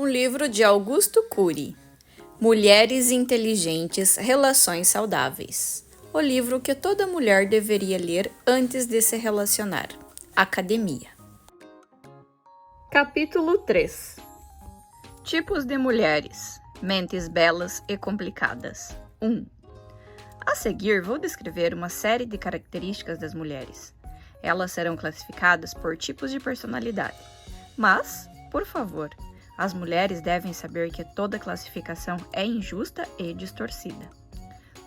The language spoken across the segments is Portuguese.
Um livro de Augusto Cury. Mulheres inteligentes, relações saudáveis. O livro que toda mulher deveria ler antes de se relacionar. Academia. Capítulo 3. Tipos de mulheres. Mentes belas e complicadas. 1. A seguir, vou descrever uma série de características das mulheres. Elas serão classificadas por tipos de personalidade. Mas, por favor, as mulheres devem saber que toda classificação é injusta e distorcida.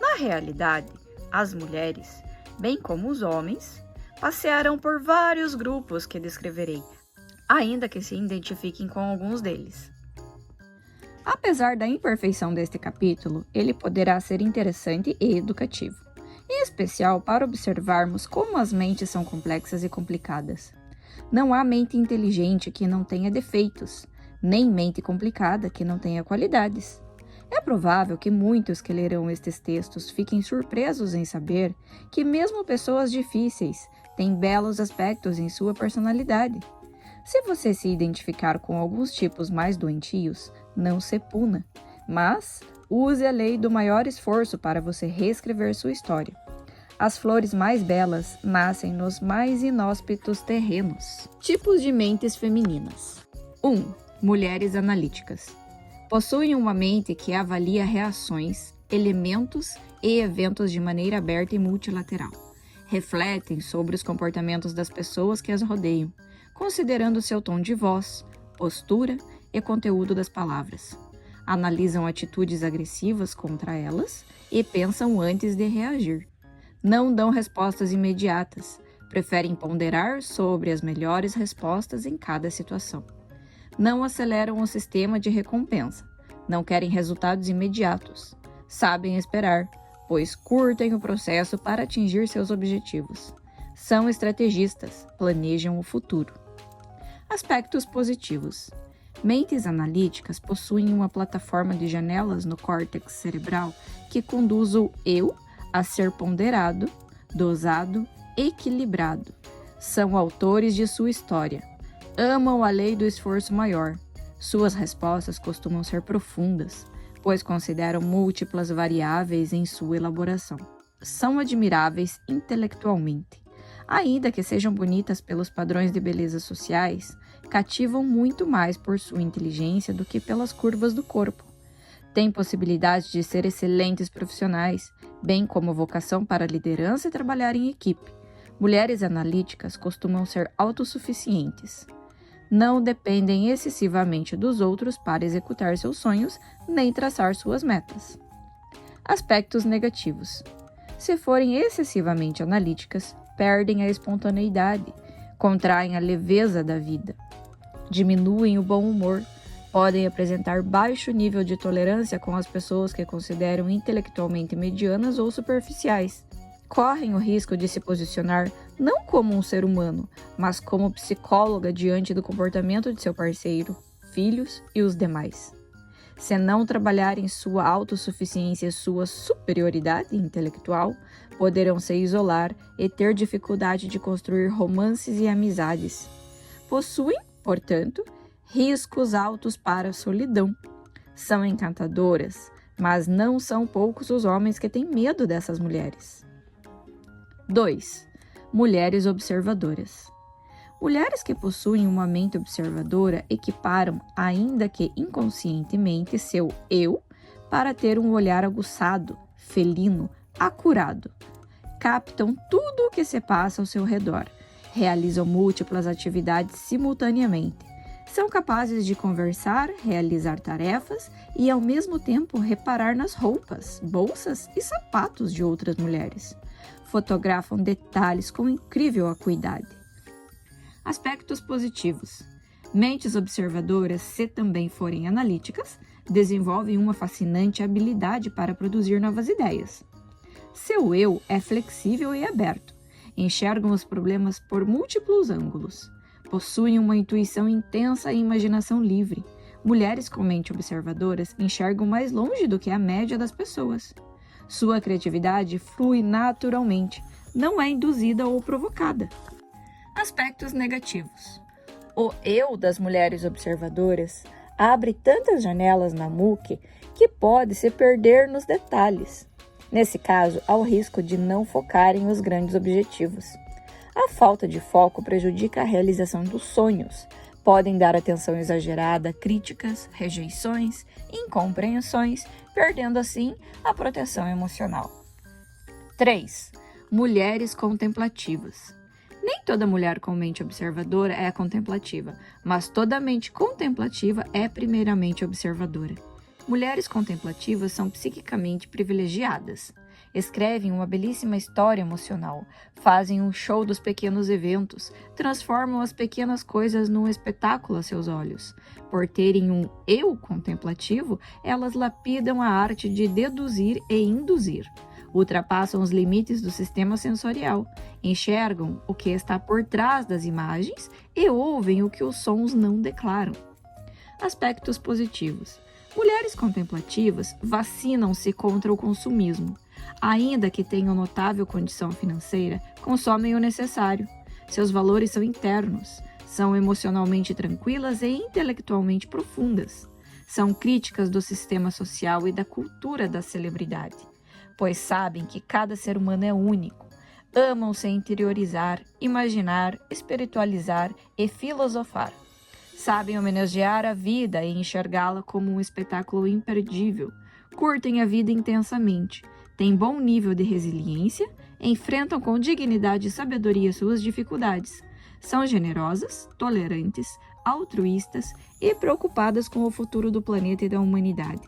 Na realidade, as mulheres, bem como os homens, passearão por vários grupos que descreverei, ainda que se identifiquem com alguns deles. Apesar da imperfeição deste capítulo, ele poderá ser interessante e educativo, em especial para observarmos como as mentes são complexas e complicadas. Não há mente inteligente que não tenha defeitos, nem mente complicada que não tenha qualidades. É provável que muitos que lerão estes textos fiquem surpresos em saber que mesmo pessoas difíceis têm belos aspectos em sua personalidade. Se você se identificar com alguns tipos mais doentios, não se puna, mas use a lei do maior esforço para você reescrever sua história. As flores mais belas nascem nos mais inóspitos terrenos. Tipos de mentes femininas. 1. Mulheres analíticas. Possuem uma mente que avalia reações, elementos e eventos de maneira aberta e multilateral. Refletem sobre os comportamentos das pessoas que as rodeiam, considerando seu tom de voz, postura e conteúdo das palavras. Analisam atitudes agressivas contra elas e pensam antes de reagir. Não dão respostas imediatas, preferem ponderar sobre as melhores respostas em cada situação. Não aceleram o sistema de recompensa, não querem resultados imediatos, sabem esperar, pois curtem o processo para atingir seus objetivos. São estrategistas, planejam o futuro. Aspectos positivos. Mentes analíticas possuem uma plataforma de janelas no córtex cerebral que conduz o eu a ser ponderado, dosado, equilibrado. São autores de sua história. Amam a lei do esforço maior. Suas respostas costumam ser profundas, pois consideram múltiplas variáveis em sua elaboração. São admiráveis intelectualmente. Ainda que sejam bonitas pelos padrões de beleza sociais, cativam muito mais por sua inteligência do que pelas curvas do corpo. Têm possibilidade de ser excelentes profissionais, bem como vocação para liderança e trabalhar em equipe. Mulheres analíticas costumam ser autossuficientes. Não dependem excessivamente dos outros para executar seus sonhos nem traçar suas metas. Aspectos negativos. Se forem excessivamente analíticas, perdem a espontaneidade, contraem a leveza da vida, diminuem o bom humor, podem apresentar baixo nível de tolerância com as pessoas que consideram intelectualmente medianas ou superficiais. Correm o risco de se posicionar não como um ser humano, mas como psicóloga diante do comportamento de seu parceiro, filhos e os demais. Se não trabalharem sua autossuficiência e sua superioridade intelectual, poderão se isolar e ter dificuldade de construir romances e amizades. Possuem, portanto, riscos altos para a solidão. São encantadoras, mas não são poucos os homens que têm medo dessas mulheres. 2. Mulheres observadoras. Mulheres que possuem uma mente observadora equiparam, ainda que inconscientemente, seu eu para ter um olhar aguçado, felino, acurado. Captam tudo o que se passa ao seu redor, realizam múltiplas atividades simultaneamente. São capazes de conversar, realizar tarefas e, ao mesmo tempo, reparar nas roupas, bolsas e sapatos de outras mulheres. Fotografam detalhes com incrível acuidade. Aspectos positivos. Mentes observadoras, se também forem analíticas, desenvolvem uma fascinante habilidade para produzir novas ideias. Seu eu é flexível e aberto. Enxergam os problemas por múltiplos ângulos. Possuem uma intuição intensa e imaginação livre. Mulheres com mente observadoras enxergam mais longe do que a média das pessoas. Sua criatividade flui naturalmente, não é induzida ou provocada. Aspectos negativos. O eu das mulheres observadoras abre tantas janelas na muque que pode se perder nos detalhes. Nesse caso, há o risco de não focar em os grandes objetivos. A falta de foco prejudica a realização dos sonhos. Podem dar atenção exagerada a críticas, rejeições, incompreensões, perdendo assim a proteção emocional. 3. Mulheres contemplativas. Nem toda mulher com mente observadora é contemplativa, mas toda mente contemplativa é primeiramente observadora. Mulheres contemplativas são psiquicamente privilegiadas. Escrevem uma belíssima história emocional, fazem um show dos pequenos eventos, transformam as pequenas coisas num espetáculo a seus olhos. Por terem um eu contemplativo, elas lapidam a arte de deduzir e induzir. Ultrapassam os limites do sistema sensorial, enxergam o que está por trás das imagens e ouvem o que os sons não declaram. Aspectos positivos. Mulheres contemplativas vacinam-se contra o consumismo. Ainda que tenham notável condição financeira, consomem o necessário. Seus valores são internos, são emocionalmente tranquilas e intelectualmente profundas. São críticas do sistema social e da cultura da celebridade, pois sabem que cada ser humano é único. Amam-se interiorizar, imaginar, espiritualizar e filosofar. Sabem homenagear a vida e enxergá-la como um espetáculo imperdível. Curtem a vida intensamente, têm bom nível de resiliência, enfrentam com dignidade e sabedoria suas dificuldades. São generosas, tolerantes, altruístas e preocupadas com o futuro do planeta e da humanidade.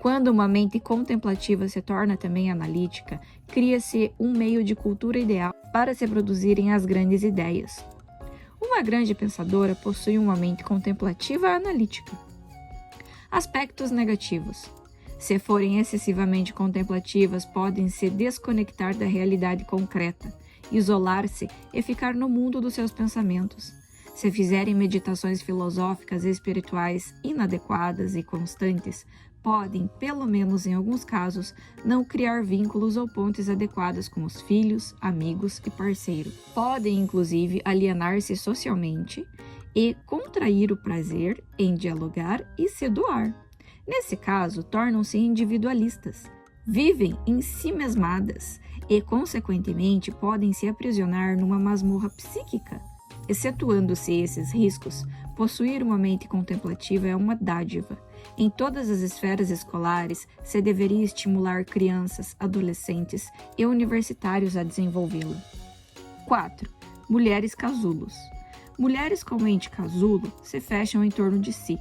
Quando uma mente contemplativa se torna também analítica, cria-se um meio de cultura ideal para se produzirem as grandes ideias. Uma grande pensadora possui uma mente contemplativa analítica. Aspectos negativos. Se forem excessivamente contemplativas, podem se desconectar da realidade concreta, isolar-se e ficar no mundo dos seus pensamentos. Se fizerem meditações filosóficas e espirituais inadequadas e constantes, podem, pelo menos em alguns casos, não criar vínculos ou pontes adequados com os filhos, amigos e parceiros. Podem, inclusive, alienar-se socialmente e contrair o prazer em dialogar e se doar. Nesse caso, tornam-se individualistas, vivem em si mesmadas e, consequentemente, podem se aprisionar numa masmorra psíquica. Excetuando-se esses riscos, possuir uma mente contemplativa é uma dádiva. Em todas as esferas escolares, se deveria estimular crianças, adolescentes e universitários a desenvolvê-la. 4. Mulheres casulos. Mulheres com mente casulo se fecham em torno de si.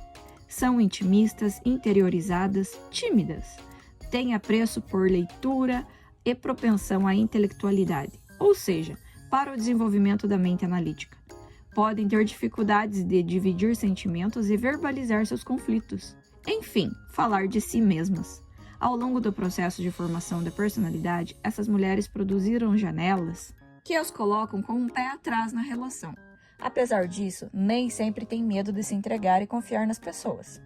São intimistas, interiorizadas, tímidas. Têm apreço por leitura e propensão à intelectualidade, ou seja, para o desenvolvimento da mente analítica. Podem ter dificuldades de dividir sentimentos e verbalizar seus conflitos. Enfim, falar de si mesmas. Ao longo do processo de formação da personalidade, essas mulheres produziram janelas que as colocam com um pé atrás na relação. Apesar disso, nem sempre têm medo de se entregar e confiar nas pessoas.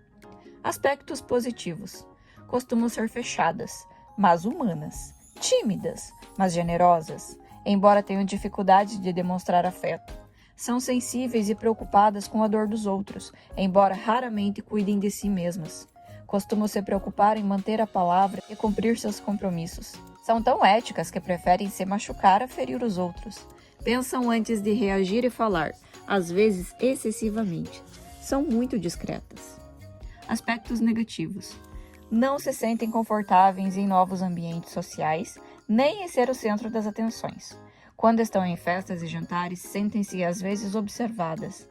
Aspectos positivos. Costumam ser fechadas, mas humanas. Tímidas, mas generosas, embora tenham dificuldade de demonstrar afeto. São sensíveis e preocupadas com a dor dos outros, embora raramente cuidem de si mesmas. Costumam se preocupar em manter a palavra e cumprir seus compromissos. São tão éticas que preferem se machucar a ferir os outros. Pensam antes de reagir e falar, às vezes excessivamente. São muito discretas. Aspectos negativos. Não se sentem confortáveis em novos ambientes sociais, nem em ser o centro das atenções. Quando estão em festas e jantares, sentem-se às vezes observadas.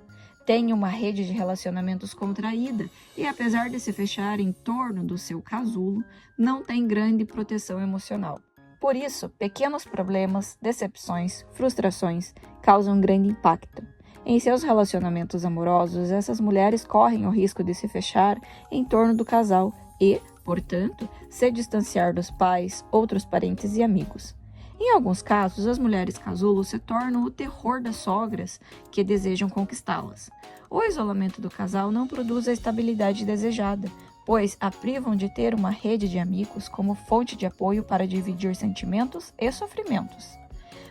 Têm uma rede de relacionamentos contraída e, apesar de se fechar em torno do seu casulo, não têm grande proteção emocional. Por isso, pequenos problemas, decepções, frustrações causam grande impacto. Em seus relacionamentos amorosos, essas mulheres correm o risco de se fechar em torno do casal e, portanto, se distanciar dos pais, outros parentes e amigos. Em alguns casos, as mulheres casulo se tornam o terror das sogras que desejam conquistá-las. O isolamento do casal não produz a estabilidade desejada, pois a privam de ter uma rede de amigos como fonte de apoio para dividir sentimentos e sofrimentos.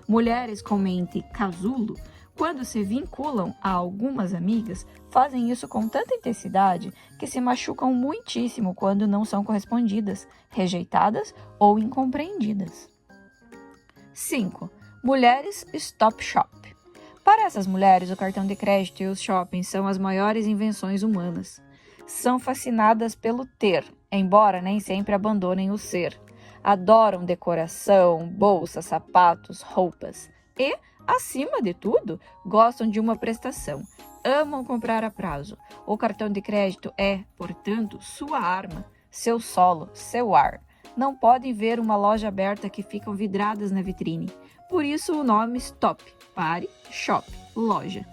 Mulheres com mente casulo Quando se vinculam a algumas amigas, fazem isso com tanta intensidade que se machucam muitíssimo quando não são correspondidas, rejeitadas ou incompreendidas. 5. Mulheres Stop Shop. Para essas mulheres, o cartão de crédito e os shoppings são as maiores invenções humanas. São fascinadas pelo ter, embora nem sempre abandonem o ser. Adoram decoração, bolsas, sapatos, roupas e, acima de tudo, gostam de uma prestação. Amam comprar a prazo. O cartão de crédito é, portanto, sua arma, seu solo, seu ar. Não podem ver uma loja aberta que ficam vidradas na vitrine. Por isso o nome Stop, pare, shop, loja.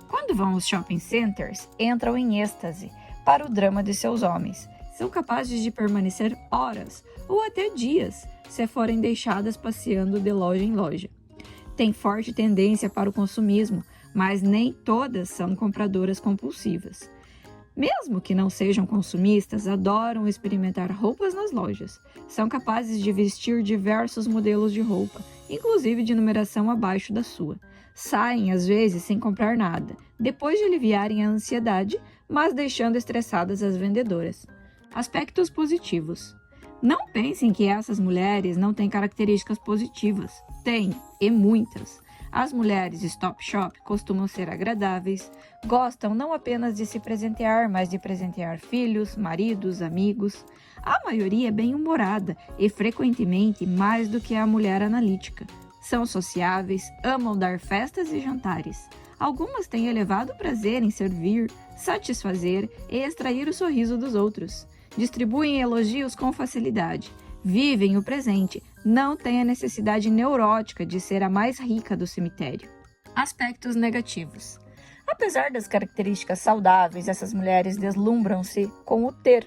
Quando vão aos shopping centers, entram em êxtase para o drama de seus homens. São capazes de permanecer horas ou até dias se forem deixadas passeando de loja em loja. Tem forte tendência para o consumismo, mas nem todas são compradoras compulsivas. Mesmo que não sejam consumistas, adoram experimentar roupas nas lojas. São capazes de vestir diversos modelos de roupa, inclusive de numeração abaixo da sua. Saem, às vezes, sem comprar nada, depois de aliviarem a ansiedade, mas deixando estressadas as vendedoras. Aspectos positivos. Não pensem que essas mulheres não têm características positivas. Têm, e muitas. As mulheres Stop Shop costumam ser agradáveis, gostam não apenas de se presentear, mas de presentear filhos, maridos, amigos. A maioria é bem-humorada e frequentemente mais do que a mulher analítica. São sociáveis, amam dar festas e jantares. Algumas têm elevado prazer em servir, satisfazer e extrair o sorriso dos outros. Distribuem elogios com facilidade. Vivem o presente, não têm a necessidade neurótica de ser a mais rica do cemitério. Aspectos negativos. Apesar das características saudáveis, essas mulheres deslumbram-se com o ter.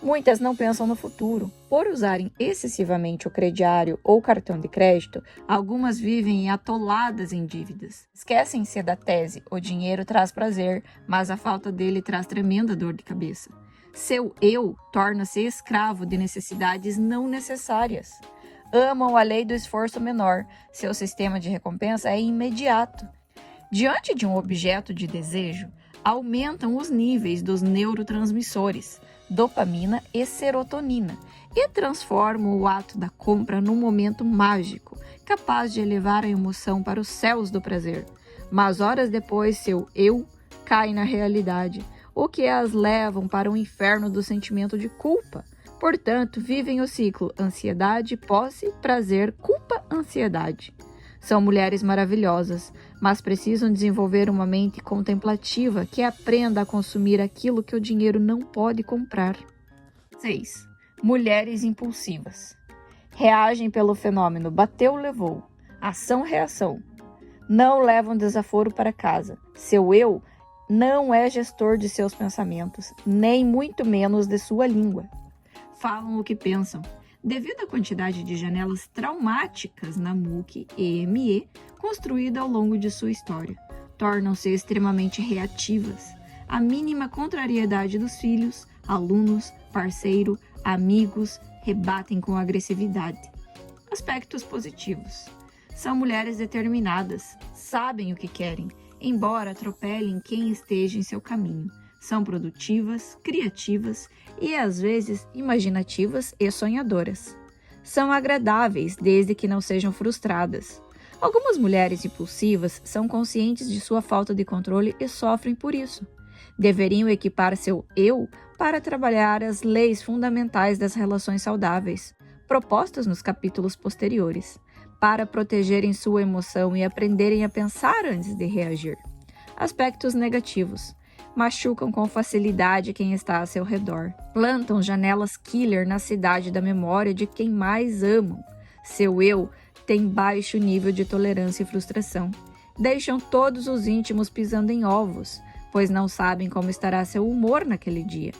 Muitas não pensam no futuro. Por usarem excessivamente o crediário ou cartão de crédito, algumas vivem atoladas em dívidas. Esquecem-se da tese: o dinheiro traz prazer, mas a falta dele traz tremenda dor de cabeça. Seu eu torna-se escravo de necessidades não necessárias. Amam a lei do esforço menor. Seu sistema de recompensa é imediato. Diante de um objeto de desejo, aumentam os níveis dos neurotransmissores, dopamina e serotonina, e transformam o ato da compra num momento mágico, capaz de elevar a emoção para os céus do prazer. Mas horas depois, seu eu cai na realidade, o que as levam para o inferno do sentimento de culpa. Portanto, vivem o ciclo ansiedade, posse, prazer, culpa, ansiedade. São mulheres maravilhosas, mas precisam desenvolver uma mente contemplativa que aprenda a consumir aquilo que o dinheiro não pode comprar. 6. Mulheres impulsivas. Reagem pelo fenômeno bateu-levou, ação-reação. Não levam desaforo para casa. Seu eu não é gestor de seus pensamentos, nem muito menos de sua língua. Falam o que pensam. Devido à quantidade de janelas traumáticas na MOOC e ME construída ao longo de sua história, tornam-se extremamente reativas. A mínima contrariedade dos filhos, alunos, parceiro, amigos rebatem com agressividade. Aspectos positivos. São mulheres determinadas, sabem o que querem, embora atropelem quem esteja em seu caminho. São produtivas, criativas e, às vezes, imaginativas e sonhadoras. São agradáveis, desde que não sejam frustradas. Algumas mulheres impulsivas são conscientes de sua falta de controle e sofrem por isso. Deveriam equipar seu eu para trabalhar as leis fundamentais das relações saudáveis, propostas nos capítulos posteriores, para protegerem sua emoção e aprenderem a pensar antes de reagir. Aspectos negativos. Machucam com facilidade quem está a seu redor. Plantam janelas killer na cidade da memória de quem mais amam. Seu eu tem baixo nível de tolerância e frustração. Deixam todos os íntimos pisando em ovos, pois não sabem como estará seu humor naquele dia.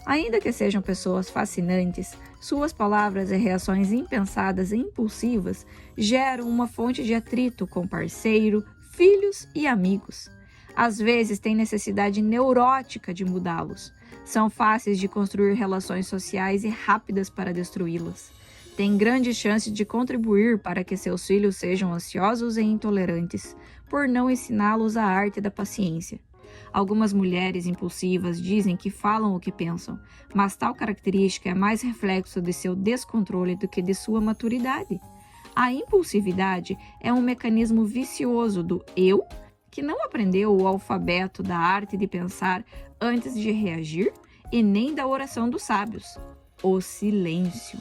Ainda que sejam pessoas fascinantes, suas palavras e reações impensadas e impulsivas geram uma fonte de atrito com parceiro, filhos e amigos. Às vezes têm necessidade neurótica de mudá-los. São fáceis de construir relações sociais e rápidas para destruí-las. têm grande chance de contribuir para que seus filhos sejam ansiosos e intolerantes, por não ensiná-los a arte da paciência. Algumas mulheres impulsivas dizem que falam o que pensam, mas tal característica é mais reflexo de seu descontrole do que de sua maturidade. A impulsividade é um mecanismo vicioso do eu, que não aprendeu o alfabeto da arte de pensar antes de reagir e nem da oração dos sábios, o silêncio.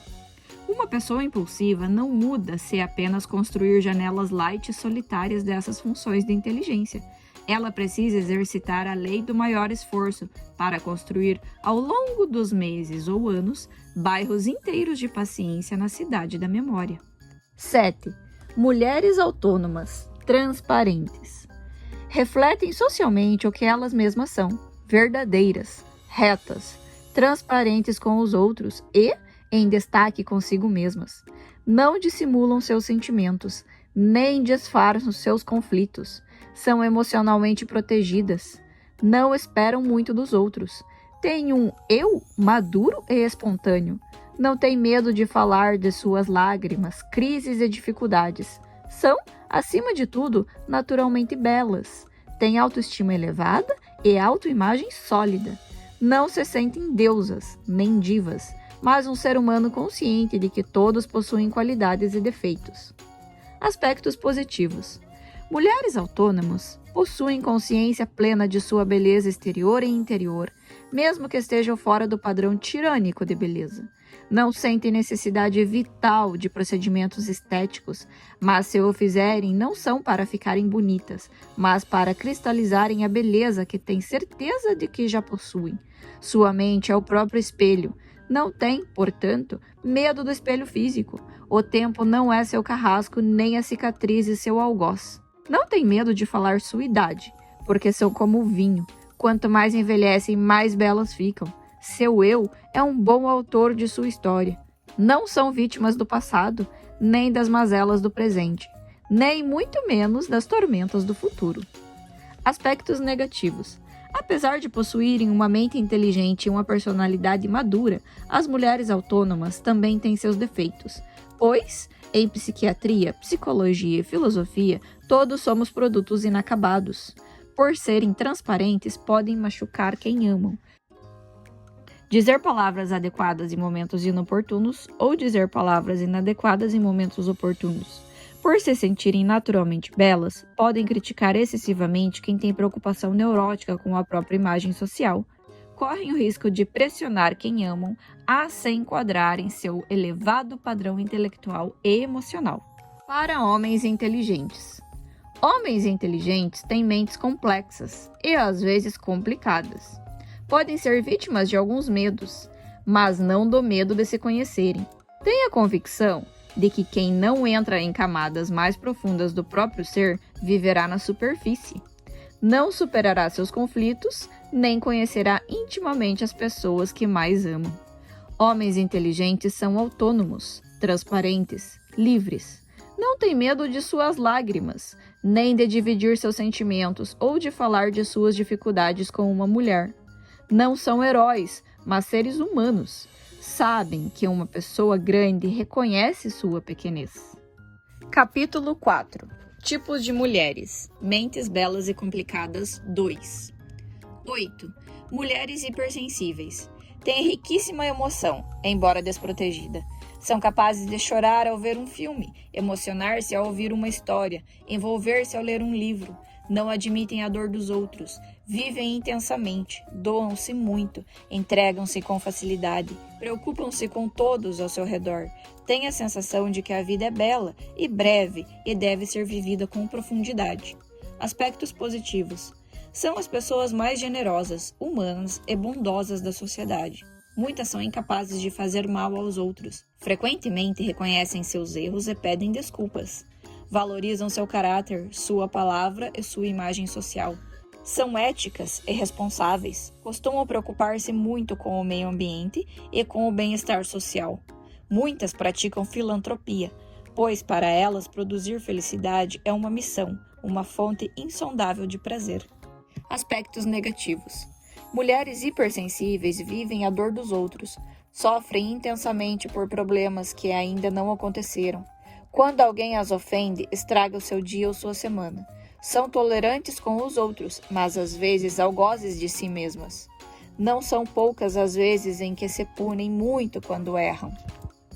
Uma pessoa impulsiva não muda se apenas construir janelas light solitárias dessas funções de inteligência. Ela precisa exercitar a lei do maior esforço para construir, ao longo dos meses ou anos, bairros inteiros de paciência na cidade da memória. 7. Mulheres autônomas, transparentes. Refletem socialmente o que elas mesmas são, verdadeiras, retas, transparentes com os outros e, em destaque consigo mesmas. Não dissimulam seus sentimentos, nem disfarçam seus conflitos. São emocionalmente protegidas. Não esperam muito dos outros. Têm um eu maduro e espontâneo. Não têm medo de falar de suas lágrimas, crises e dificuldades. São, acima de tudo, naturalmente belas. Têm autoestima elevada e autoimagem sólida. Não se sentem deusas, nem divas, mas um ser humano consciente de que todos possuem qualidades e defeitos. Aspectos positivos. Mulheres autônomas possuem consciência plena de sua beleza exterior e interior, mesmo que estejam fora do padrão tirânico de beleza. Não sentem necessidade vital de procedimentos estéticos, mas se o fizerem não são para ficarem bonitas, mas para cristalizarem a beleza que têm certeza de que já possuem. Sua mente é o próprio espelho. Não tem, portanto, medo do espelho físico. O tempo não é seu carrasco, nem a cicatriz seu algoz. Não tem medo de falar sua idade, porque são como o vinho. Quanto mais envelhecem, mais belas ficam. Seu eu é um bom autor de sua história. Não são vítimas do passado, nem das mazelas do presente, nem muito menos das tormentas do futuro. Aspectos negativos. Apesar de possuírem uma mente inteligente e uma personalidade madura, as mulheres autônomas também têm seus defeitos, pois, em psiquiatria, psicologia e filosofia, todos somos produtos inacabados. Por serem transparentes, podem machucar quem amam. Dizer palavras adequadas em momentos inoportunos ou dizer palavras inadequadas em momentos oportunos. Por se sentirem naturalmente belas, podem criticar excessivamente quem tem preocupação neurótica com a própria imagem social. Correm o risco de pressionar quem amam a se enquadrar em seu elevado padrão intelectual e emocional. Para homens inteligentes. Homens inteligentes têm mentes complexas e às vezes complicadas. Podem ser vítimas de alguns medos, mas não do medo de se conhecerem. Tenha convicção de que quem não entra em camadas mais profundas do próprio ser viverá na superfície. Não superará seus conflitos, nem conhecerá intimamente as pessoas que mais amam. Homens inteligentes são autônomos, transparentes, livres. Não têm medo de suas lágrimas, nem de dividir seus sentimentos ou de falar de suas dificuldades com uma mulher. Não são heróis, mas seres humanos. Sabem que uma pessoa grande reconhece sua pequenez. Capítulo 4. Tipos de mulheres. Mentes belas e complicadas 2. 8. Mulheres hipersensíveis. Têm riquíssima emoção, embora desprotegida. São capazes de chorar ao ver um filme, emocionar-se ao ouvir uma história, envolver-se ao ler um livro. Não admitem a dor dos outros, vivem intensamente, doam-se muito, entregam-se com facilidade, preocupam-se com todos ao seu redor, têm a sensação de que a vida é bela e breve e deve ser vivida com profundidade. Aspectos positivos. São as pessoas mais generosas, humanas e bondosas da sociedade. Muitas são incapazes de fazer mal aos outros. Frequentemente reconhecem seus erros e pedem desculpas. Valorizam seu caráter, sua palavra e sua imagem social. São éticas e responsáveis. Costumam preocupar-se muito com o meio ambiente e com o bem-estar social. Muitas praticam filantropia, pois para elas produzir felicidade é uma missão, uma fonte insondável de prazer. Aspectos negativos. Mulheres hipersensíveis vivem a dor dos outros. Sofrem intensamente por problemas que ainda não aconteceram. Quando alguém as ofende, estraga o seu dia ou sua semana. São tolerantes com os outros, mas às vezes algozes de si mesmas. Não são poucas as vezes em que se punem muito quando erram.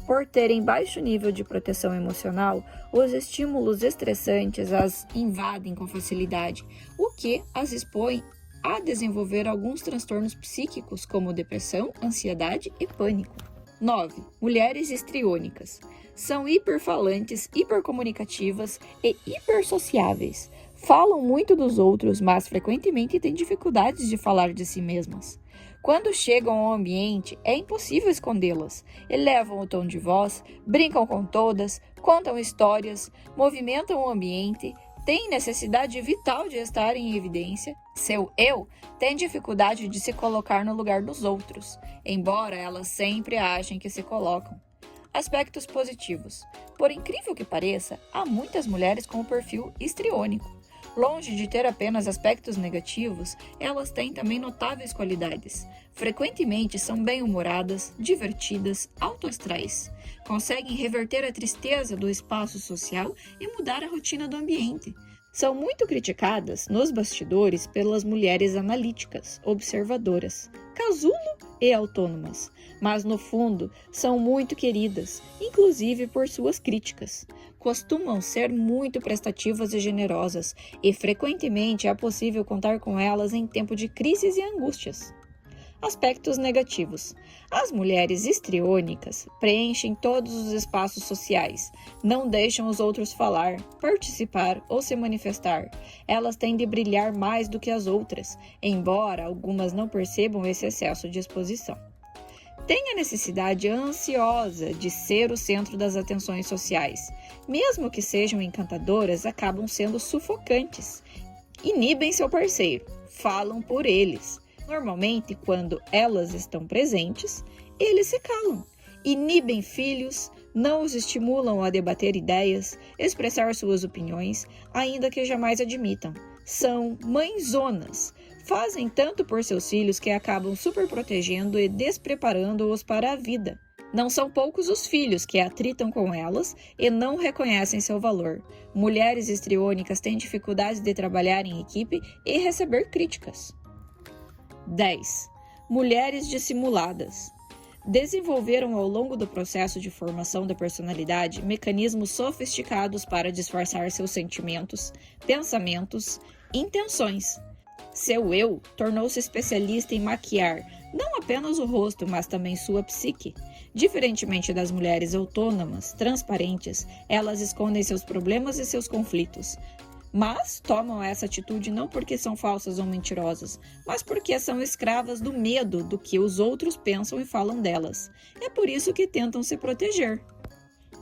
Por terem baixo nível de proteção emocional, os estímulos estressantes as invadem com facilidade, o que as expõe a desenvolver alguns transtornos psíquicos, como depressão, ansiedade e pânico. 9. Mulheres histriônicas. São hiperfalantes, hipercomunicativas e hipersociáveis. Falam muito dos outros, mas frequentemente têm dificuldades de falar de si mesmas. Quando chegam ao ambiente, é impossível escondê-las. Elevam o tom de voz, brincam com todas, contam histórias, movimentam o ambiente, têm necessidade vital de estar em evidência. Seu eu tem dificuldade de se colocar no lugar dos outros, embora elas sempre achem que se colocam. Aspectos positivos. Por incrível que pareça, há muitas mulheres com o perfil histriônico. Longe de ter apenas aspectos negativos, elas têm também notáveis qualidades. Frequentemente são bem-humoradas, divertidas, autoastrais. Conseguem reverter a tristeza do espaço social e mudar a rotina do ambiente. São muito criticadas nos bastidores pelas mulheres analíticas, observadoras, casulo e autônomas, mas no fundo são muito queridas, inclusive por suas críticas. Costumam ser muito prestativas e generosas, e frequentemente é possível contar com elas em tempo de crises e angústias. Aspectos negativos. As mulheres histriônicas preenchem todos os espaços sociais, não deixam os outros falar, participar ou se manifestar. Elas têm de brilhar mais do que as outras, embora algumas não percebam esse excesso de exposição. Têm a necessidade ansiosa de ser o centro das atenções sociais. Mesmo que sejam encantadoras, acabam sendo sufocantes. Inibem seu parceiro, falam por eles. Normalmente, quando elas estão presentes, eles se calam. Inibem filhos, não os estimulam a debater ideias, expressar suas opiniões, ainda que jamais admitam. São mãezonas. Fazem tanto por seus filhos que acabam superprotegendo e despreparando-os para a vida. Não são poucos os filhos que atritam com elas e não reconhecem seu valor. Mulheres histriônicas têm dificuldades de trabalhar em equipe e receber críticas. 10. Mulheres dissimuladas. Desenvolveram ao longo do processo de formação da personalidade mecanismos sofisticados para disfarçar seus sentimentos, pensamentos, intenções. Seu eu tornou-se especialista em maquiar não apenas o rosto, mas também sua psique. Diferentemente das mulheres autônomas, transparentes, elas escondem seus problemas e seus conflitos. Mas tomam essa atitude não porque são falsas ou mentirosas, mas porque são escravas do medo do que os outros pensam e falam delas. É por isso que tentam se proteger.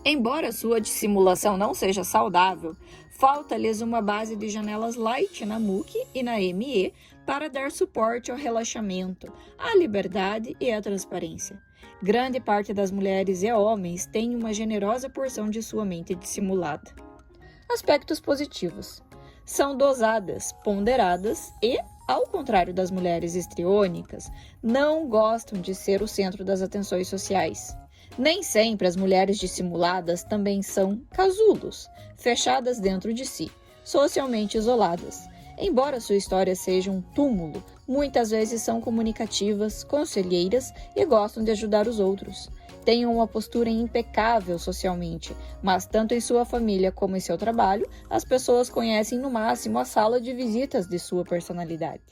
Embora sua dissimulação não seja saudável, falta-lhes uma base de janelas light na MOOC e na ME para dar suporte ao relaxamento, à liberdade e à transparência. Grande parte das mulheres e homens tem uma generosa porção de sua mente dissimulada. Aspectos positivos. São dosadas, ponderadas e, ao contrário das mulheres histriônicas, não gostam de ser o centro das atenções sociais. Nem sempre as mulheres dissimuladas também são casulos, fechadas dentro de si, socialmente isoladas. Embora sua história seja um túmulo, muitas vezes são comunicativas, conselheiras e gostam de ajudar os outros. Têm uma postura impecável socialmente, mas tanto em sua família como em seu trabalho, as pessoas conhecem no máximo a sala de visitas de sua personalidade.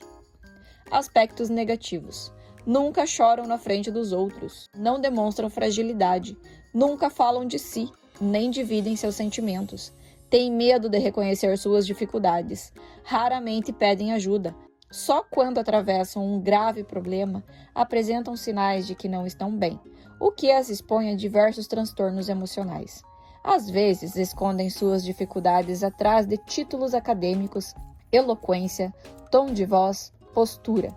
Aspectos negativos. Nunca choram na frente dos outros, não demonstram fragilidade, nunca falam de si, nem dividem seus sentimentos. Têm medo de reconhecer suas dificuldades, raramente pedem ajuda. Só quando atravessam um grave problema, apresentam sinais de que não estão bem, o que as expõe a diversos transtornos emocionais. Às vezes, escondem suas dificuldades atrás de títulos acadêmicos, eloquência, tom de voz, postura.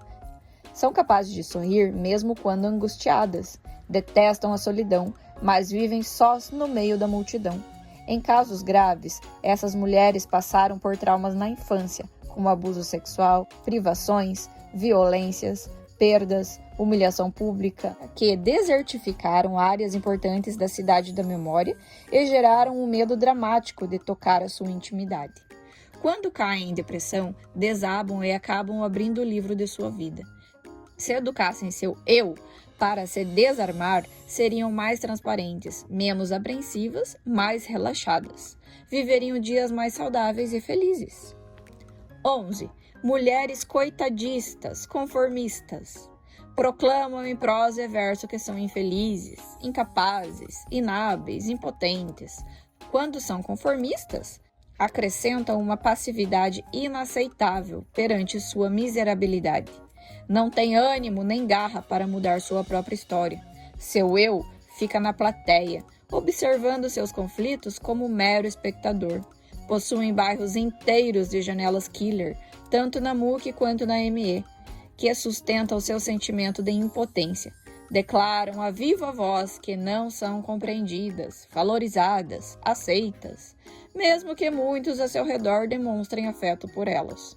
São capazes de sorrir mesmo quando angustiadas, detestam a solidão, mas vivem sós no meio da multidão. Em casos graves, essas mulheres passaram por traumas na infância, como abuso sexual, privações, violências, perdas, humilhação pública, que desertificaram áreas importantes da cidade da memória e geraram um medo dramático de tocar a sua intimidade. Quando caem em depressão, desabam e acabam abrindo o livro de sua vida. Se educassem seu eu para se desarmar, seriam mais transparentes, menos apreensivas, mais relaxadas. Viveriam dias mais saudáveis e felizes. 11. Mulheres coitadistas, conformistas. Proclamam em prosa e verso que são infelizes, incapazes, inábeis, impotentes. Quando são conformistas, acrescentam uma passividade inaceitável perante sua miserabilidade. Não tem ânimo nem garra para mudar sua própria história. Seu eu fica na plateia, observando seus conflitos como mero espectador. Possuem bairros inteiros de janelas killer, tanto na MUC quanto na ME, que sustentam o seu sentimento de impotência. Declaram a viva voz que não são compreendidas, valorizadas, aceitas, mesmo que muitos a seu redor demonstrem afeto por elas.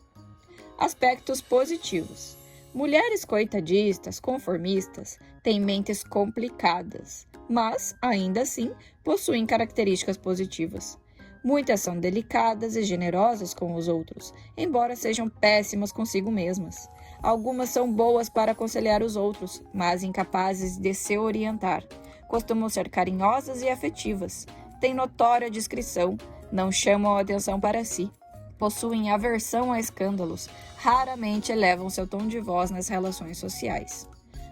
Aspectos positivos. Mulheres coitadistas, conformistas, têm mentes complicadas, mas, ainda assim, possuem características positivas. Muitas são delicadas e generosas com os outros, embora sejam péssimas consigo mesmas. Algumas são boas para aconselhar os outros, mas incapazes de se orientar. Costumam ser carinhosas e afetivas, têm notória discrição, não chamam a atenção para si. Possuem aversão a escândalos, raramente elevam seu tom de voz nas relações sociais.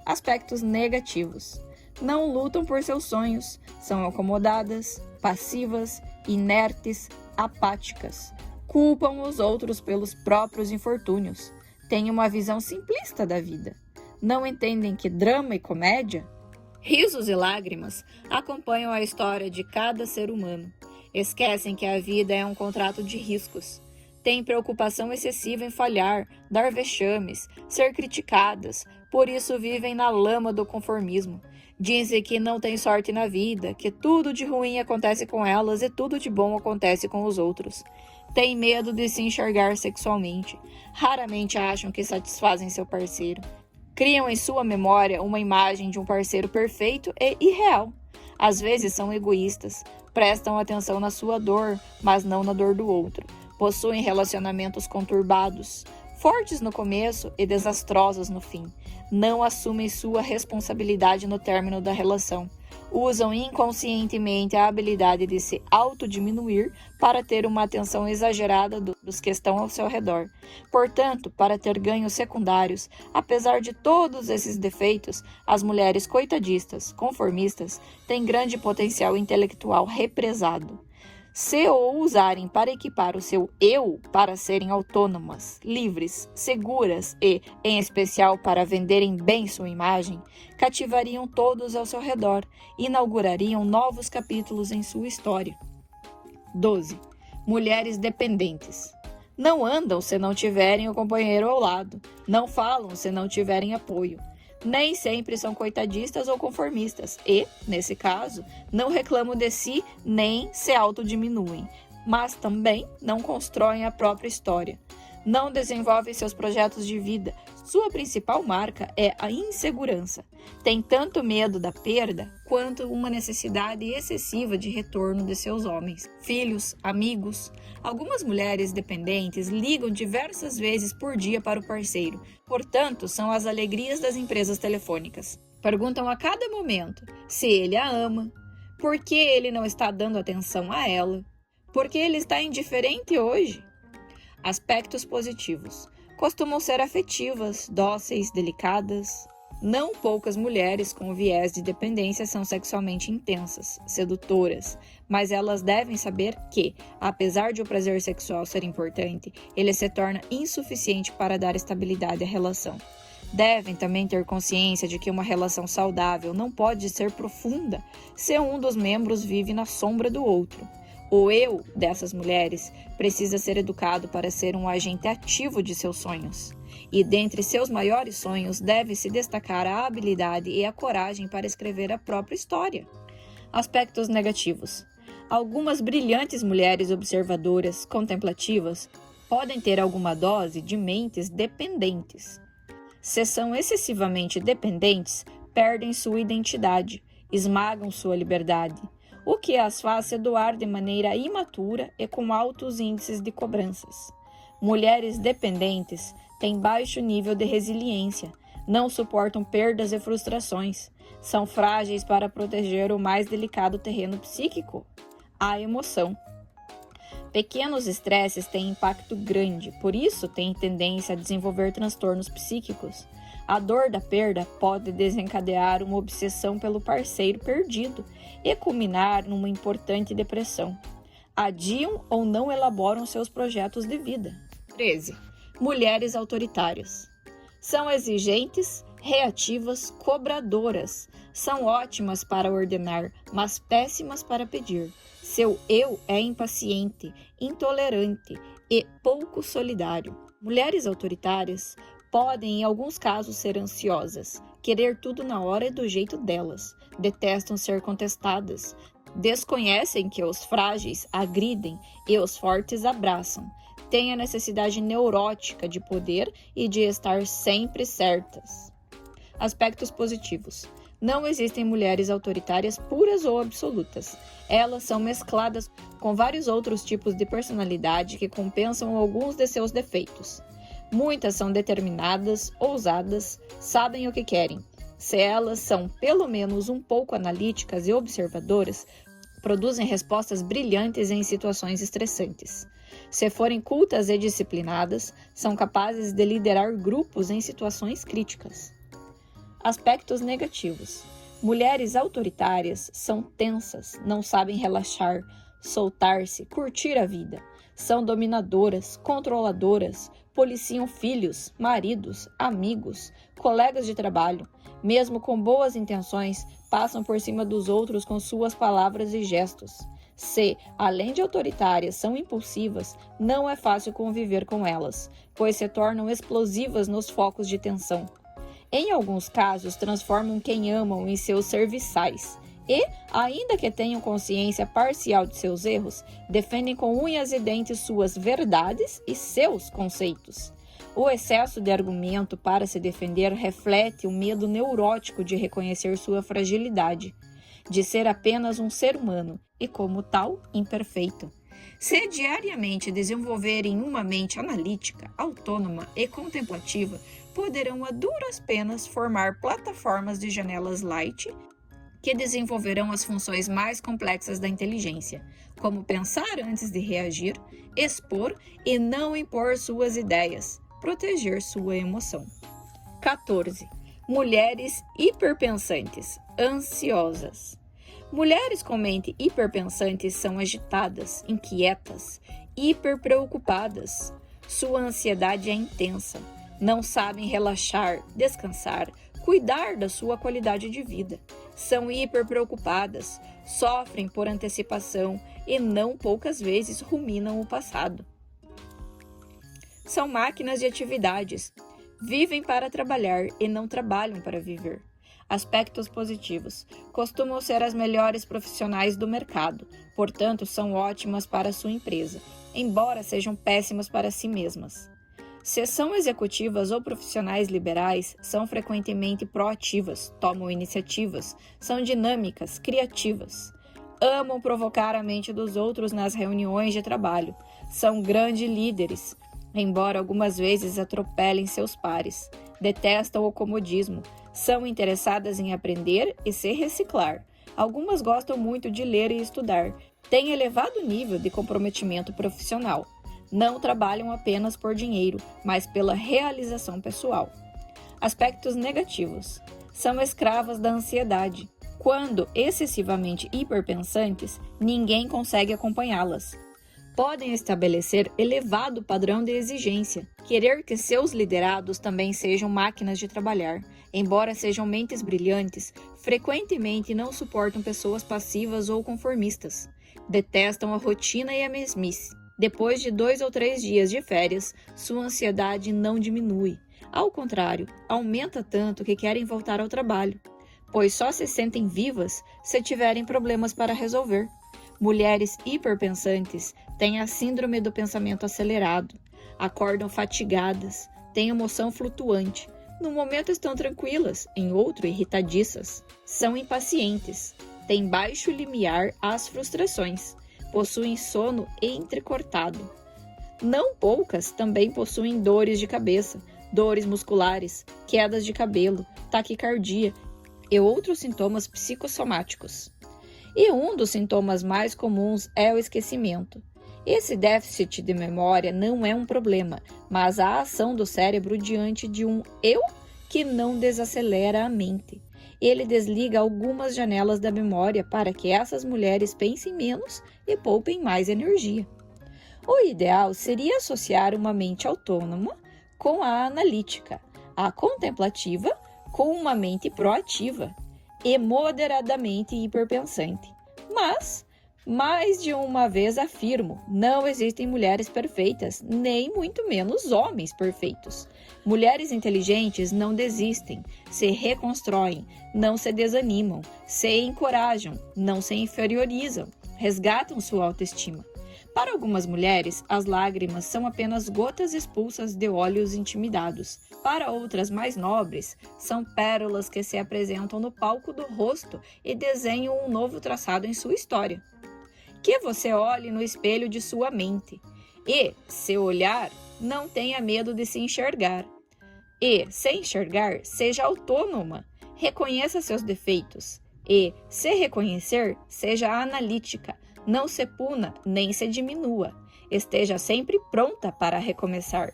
Aspectos negativos. Não lutam por seus sonhos, são acomodadas, passivas, inertes, apáticas. Culpam os outros pelos próprios infortúnios. Têm uma visão simplista da vida. Não entendem que drama e comédia, risos e lágrimas, acompanham a história de cada ser humano. Esquecem que a vida é um contrato de riscos. Têm preocupação excessiva em falhar, dar vexames, ser criticadas, por isso vivem na lama do conformismo. Dizem que não têm sorte na vida, que tudo de ruim acontece com elas e tudo de bom acontece com os outros. Têm medo de se enxergar sexualmente. Raramente acham que satisfazem seu parceiro. Criam em sua memória uma imagem de um parceiro perfeito e irreal. Às vezes são egoístas, prestam atenção na sua dor, mas não na dor do outro. Possuem relacionamentos conturbados, fortes no começo e desastrosos no fim. Não assumem sua responsabilidade no término da relação. Usam inconscientemente a habilidade de se autodiminuir para ter uma atenção exagerada dos que estão ao seu redor. Portanto, para ter ganhos secundários, apesar de todos esses defeitos, as mulheres coitadistas, conformistas, têm grande potencial intelectual represado. Se o usarem para equipar o seu eu para serem autônomas, livres, seguras e, em especial, para venderem bem sua imagem, cativariam todos ao seu redor e inaugurariam novos capítulos em sua história. 12. Mulheres dependentes. Não andam se não tiverem o companheiro ao lado. Não falam se não tiverem apoio. Nem sempre são coitadistas ou conformistas e, nesse caso, não reclamam de si nem se autodiminuem, mas também não constroem a própria história. Não desenvolvem seus projetos de vida. Sua principal marca é a insegurança. Tem tanto medo da perda quanto uma necessidade excessiva de retorno de seus homens, filhos, amigos. Algumas mulheres dependentes ligam diversas vezes por dia para o parceiro, portanto, são as alegrias das empresas telefônicas. Perguntam a cada momento se ele a ama, por que ele não está dando atenção a ela, por que ele está indiferente hoje. Aspectos positivos. Costumam ser afetivas, dóceis, delicadas. Não poucas mulheres com viés de dependência são sexualmente intensas, sedutoras, mas elas devem saber que, apesar de o prazer sexual ser importante, ele se torna insuficiente para dar estabilidade à relação. Devem também ter consciência de que uma relação saudável não pode ser profunda se um dos membros vive na sombra do outro. O eu dessas mulheres precisa ser educado para ser um agente ativo de seus sonhos. E dentre seus maiores sonhos deve-se destacar a habilidade e a coragem para escrever a própria história. Aspectos negativos. Algumas brilhantes mulheres observadoras, contemplativas, podem ter alguma dose de mentes dependentes. Se são excessivamente dependentes, perdem sua identidade, esmagam sua liberdade, o que as faz se doar de maneira imatura e com altos índices de cobranças. Mulheres dependentes têm baixo nível de resiliência, não suportam perdas e frustrações, são frágeis para proteger o mais delicado terreno psíquico, a emoção. Pequenos estresses têm impacto grande, por isso têm tendência a desenvolver transtornos psíquicos. A dor da perda pode desencadear uma obsessão pelo parceiro perdido e culminar numa importante depressão. Adiam ou não elaboram seus projetos de vida. 13. Mulheres autoritárias. São exigentes, reativas, cobradoras. São ótimas para ordenar, mas péssimas para pedir. Seu eu é impaciente, intolerante e pouco solidário. Mulheres autoritárias podem, em alguns casos, ser ansiosas, querer tudo na hora e do jeito delas, detestam ser contestadas, desconhecem que os frágeis agridem e os fortes abraçam, têm a necessidade neurótica de poder e de estar sempre certas. Aspectos positivos. Não existem mulheres autoritárias puras ou absolutas. Elas são mescladas com vários outros tipos de personalidade que compensam alguns de seus defeitos. Muitas são determinadas, ousadas, sabem o que querem. Se elas são pelo menos um pouco analíticas e observadoras, produzem respostas brilhantes em situações estressantes. Se forem cultas e disciplinadas, são capazes de liderar grupos em situações críticas. Aspectos negativos. Mulheres autoritárias são tensas, não sabem relaxar, soltar-se, curtir a vida. São dominadoras, controladoras, policiam filhos, maridos, amigos, colegas de trabalho. Mesmo com boas intenções, passam por cima dos outros com suas palavras e gestos. Se, além de autoritárias, são impulsivas, não é fácil conviver com elas, pois se tornam explosivas nos focos de tensão. Em alguns casos, transformam quem amam em seus serviçais e, ainda que tenham consciência parcial de seus erros, defendem com unhas e dentes suas verdades e seus conceitos. O excesso de argumento para se defender reflete o medo neurótico de reconhecer sua fragilidade, de ser apenas um ser humano e, como tal, imperfeito. Se diariamente desenvolverem uma mente analítica, autônoma e contemplativa, poderão a duras penas formar plataformas de janelas light que desenvolverão as funções mais complexas da inteligência, como pensar antes de reagir, expor e não impor suas ideias, proteger sua emoção. 14. Mulheres hiperpensantes, ansiosas. Mulheres com mente hiperpensantes são agitadas, inquietas, hiperpreocupadas. Sua ansiedade é intensa. Não sabem relaxar, descansar, cuidar da sua qualidade de vida. São hiperpreocupadas, sofrem por antecipação e não poucas vezes ruminam o passado. São máquinas de atividades. Vivem para trabalhar e não trabalham para viver. Aspectos positivos. Costumam ser as melhores profissionais do mercado, portanto, são ótimas para sua empresa, embora sejam péssimas para si mesmas. Se são executivas ou profissionais liberais, são frequentemente proativas, tomam iniciativas, são dinâmicas, criativas. Amam provocar a mente dos outros nas reuniões de trabalho, são grandes líderes, embora algumas vezes atropelem seus pares. Detestam o comodismo, são interessadas em aprender e se reciclar. Algumas gostam muito de ler e estudar, têm elevado nível de comprometimento profissional. Não trabalham apenas por dinheiro, mas pela realização pessoal. Aspectos negativos. São escravas da ansiedade. Quando excessivamente hiperpensantes, ninguém consegue acompanhá-las. Podem estabelecer elevado padrão de exigência, querer que seus liderados também sejam máquinas de trabalhar. Embora sejam mentes brilhantes, frequentemente não suportam pessoas passivas ou conformistas. Detestam a rotina e a mesmice. Depois de 2 ou 3 dias de férias, sua ansiedade não diminui. Ao contrário, aumenta tanto que querem voltar ao trabalho, pois só se sentem vivas se tiverem problemas para resolver. Mulheres hiperpensantes têm a síndrome do pensamento acelerado, acordam fatigadas, têm emoção flutuante, No momento estão tranquilas, em outro irritadiças. São impacientes, têm baixo limiar às frustrações, possuem sono entrecortado. Não poucas também possuem dores de cabeça, dores musculares, quedas de cabelo, taquicardia e outros sintomas psicossomáticos. E um dos sintomas mais comuns é o esquecimento. Esse déficit de memória não é um problema, mas a ação do cérebro diante de um eu que não desacelera a mente. Ele desliga algumas janelas da memória para que essas mulheres pensem menos e poupem mais energia. O ideal seria associar uma mente autônoma com a analítica, a contemplativa com uma mente proativa e moderadamente hiperpensante. Mas, mais de uma vez afirmo, não existem mulheres perfeitas, nem muito menos homens perfeitos. Mulheres inteligentes não desistem, se reconstroem, não se desanimam, se encorajam, não se inferiorizam, resgatam sua autoestima. Para algumas mulheres, as lágrimas são apenas gotas expulsas de olhos intimidados. Para outras mais nobres, são pérolas que se apresentam no palco do rosto e desenham um novo traçado em sua história. Que você olhe no espelho de sua mente e, se olhar, não tenha medo de se enxergar. E, se enxergar, seja autônoma, reconheça seus defeitos. E, se reconhecer, seja analítica. Não se puna, nem se diminua. Esteja sempre pronta para recomeçar.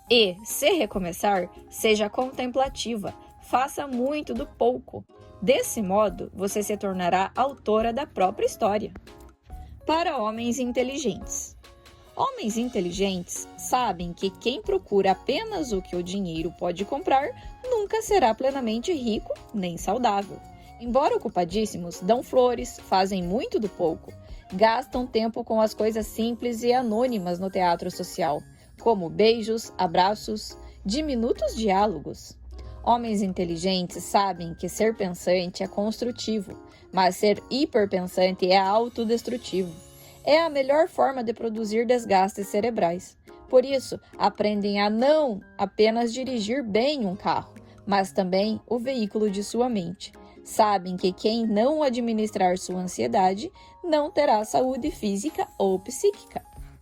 E, se recomeçar, seja contemplativa. Faça muito do pouco. Desse modo, você se tornará autora da própria história. Para homens inteligentes. Homens inteligentes sabem que quem procura apenas o que o dinheiro pode comprar nunca será plenamente rico nem saudável. Embora ocupadíssimos, dão flores, fazem muito do pouco. Gastam tempo com as coisas simples e anônimas no teatro social, como beijos, abraços, diminutos diálogos. Homens inteligentes sabem que ser pensante é construtivo, mas ser hiperpensante é autodestrutivo. É a melhor forma de produzir desgastes cerebrais. Por isso, aprendem a não apenas dirigir bem um carro, mas também o veículo de sua mente. Sabem que quem não administrar sua ansiedade não terá saúde física ou psíquica.